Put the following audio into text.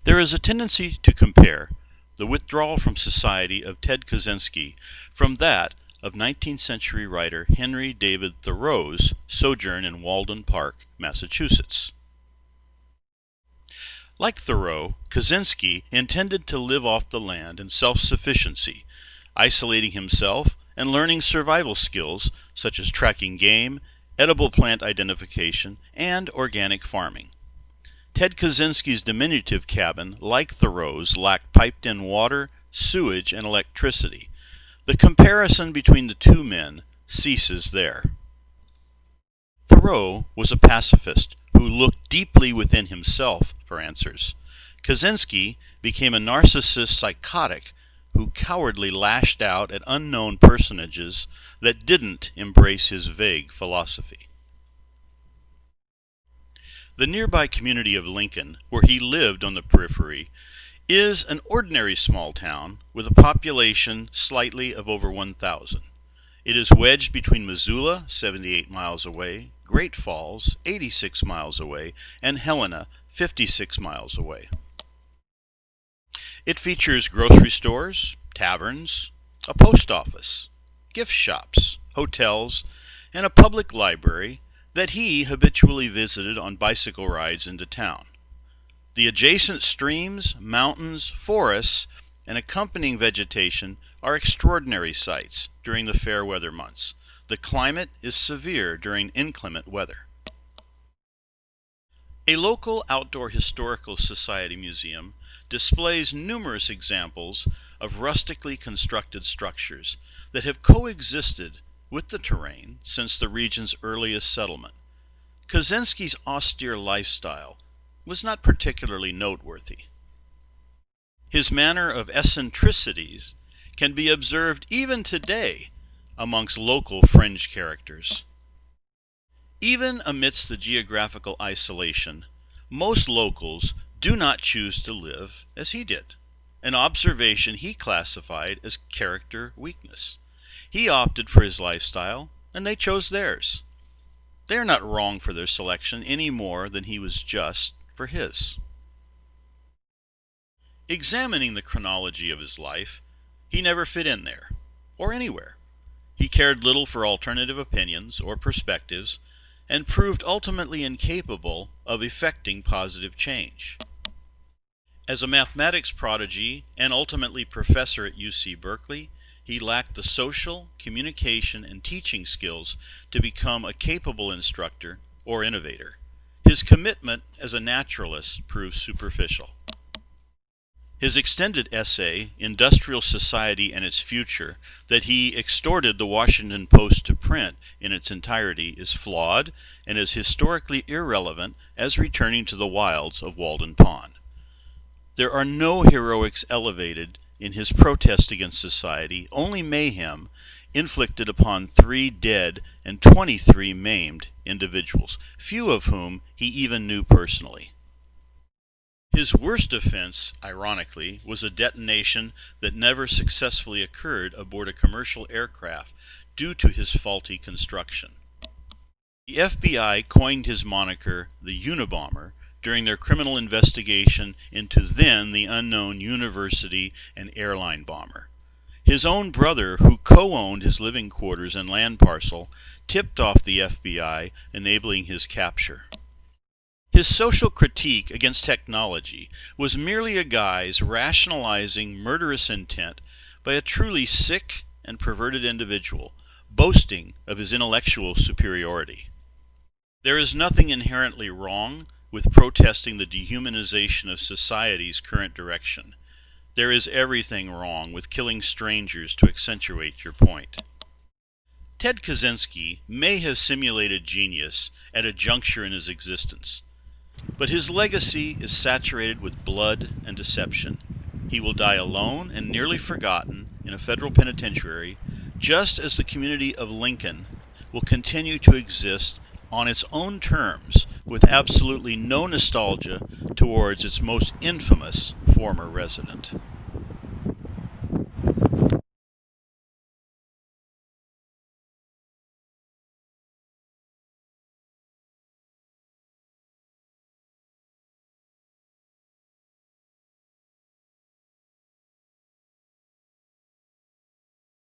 There is a tendency to compare the withdrawal from society of Ted Kaczynski from that of 19th century writer Henry David Thoreau's sojourn in Walden Park, Massachusetts. Like Thoreau, Kaczynski intended to live off the land in self-sufficiency, isolating himself and learning survival skills such as tracking game, edible plant identification, and organic farming. Ted Kaczynski's diminutive cabin, like Thoreau's, lacked piped-in water, sewage, and electricity. The comparison between the two men ceases there. Thoreau was a pacifist who looked deeply within himself for answers. Kaczynski became a narcissist psychotic who cowardly lashed out at unknown personages that didn't embrace his vague philosophy. The nearby community of Lincoln, where he lived on the periphery, is an ordinary small town with a population slightly of over 1,000. It is wedged between Missoula, 78 miles away, Great Falls, 86 miles away, and Helena, 56 miles away. It features grocery stores, taverns, a post office, gift shops, hotels, and a public library that he habitually visited on bicycle rides into town. The adjacent streams, mountains, forests, and accompanying vegetation are extraordinary sights during the fair weather months. The climate is severe during inclement weather. A local outdoor historical society museum displays numerous examples of rustically constructed structures that have coexisted with the terrain since the region's earliest settlement. Kaczynski's austere lifestyle was not particularly noteworthy. His manner of eccentricities can be observed even today amongst local fringe characters. Even amidst the geographical isolation, most locals do not choose to live as he did, an observation he classified as character weakness. He opted for his lifestyle, and they chose theirs. They are not wrong for their selection any more than he was just for his. Examining the chronology of his life, he never fit in there, or anywhere. He cared little for alternative opinions or perspectives, and proved ultimately incapable of effecting positive change. As a mathematics prodigy and ultimately professor at UC Berkeley, he lacked the social, communication, and teaching skills to become a capable instructor or innovator. His commitment as a naturalist proved superficial. His extended essay, Industrial Society and Its Future, that he extorted the Washington Post to print in its entirety, is flawed and as historically irrelevant as returning to the wilds of Walden Pond. There are no heroics elevated in his protest against society, only mayhem inflicted upon 3 dead and 23 maimed individuals, few of whom he even knew personally. His worst offense, ironically, was a detonation that never successfully occurred aboard a commercial aircraft due to his faulty construction. The FBI coined his moniker the Unabomber during their criminal investigation into then the unknown university and airline bomber. His own brother, who co-owned his living quarters and land parcel, tipped off the FBI, enabling his capture. His social critique against technology was merely a guise rationalizing murderous intent by a truly sick and perverted individual, boasting of his intellectual superiority. There is nothing inherently wrong with protesting the dehumanization of society's current direction. There is everything wrong with killing strangers to accentuate your point. Ted Kaczynski may have simulated genius at a juncture in his existence, but his legacy is saturated with blood and deception. He will die alone and nearly forgotten in a federal penitentiary, just as the community of Lincoln will continue to exist on its own terms with absolutely no nostalgia towards its most infamous former resident.